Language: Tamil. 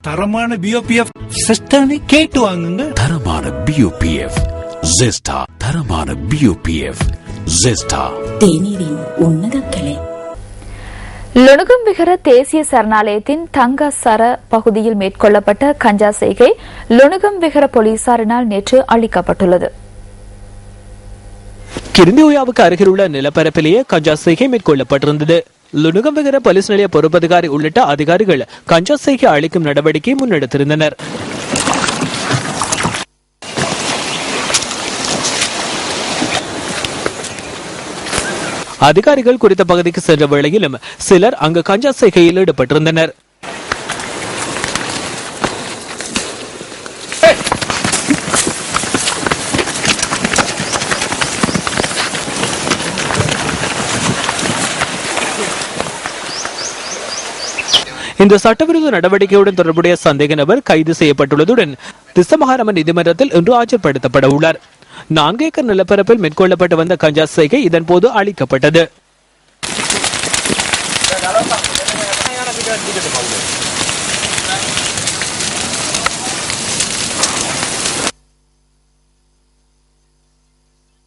தரமான பிஓபிஎஃப் சிஸ்டனை கேட்டு வாங்குங்க. தரமான பிஓபிஎஃப் ஜெஸ்டா. தரமான பிஓபிஎஃப் ஜெஸ்டா. தேநீரின் உன்னத கிளை. லுணுகம்பிகர தேசிய சரணாலயத்தின் தங்க சர பகுதியில் மேற்கொள்ளப்பட்ட கஞ்சா செய்கை லுணுகம்பிகர போலீசாரினால் நேற்று அளிக்கப்பட்டுள்ளது. கிருந்தியாவுக்கு அருகில் உள்ள நிலப்பரப்பிலேயே கஞ்சா செய்கை மேற்கொள்ளப்பட்டிருந்தது. லுணுகம்பிகர போலீஸ் நிலைய பொறுப்பதிகாரி உள்ளிட்ட அதிகாரிகள் கஞ்சா செய்கை அளிக்கும் நடவடிக்கை முன்னெடுத்திருந்தனர். அதிகாரிகள் குறித்த பகுதிக்கு சென்ற வேளையிலும் சிலர் அங்கு கஞ்சா செய்கையில் ஈடுபட்டிருந்தனர். இந்த சட்டவிரோத நடவடிக்கையுடன் தொடர்புடைய சந்தேக நபர் கைது செய்யப்பட்டுள்ளதுடன் திசமகாரம நீதிமன்றத்தில் இன்று ஆஜர்படுத்தப்பட உள்ளார். 4 ஏக்கர் நிலப்பரப்பில் மேற்கொள்ளப்பட்டு வந்த கஞ்சா செய்கை இதன் போது அளிக்கப்பட்டது.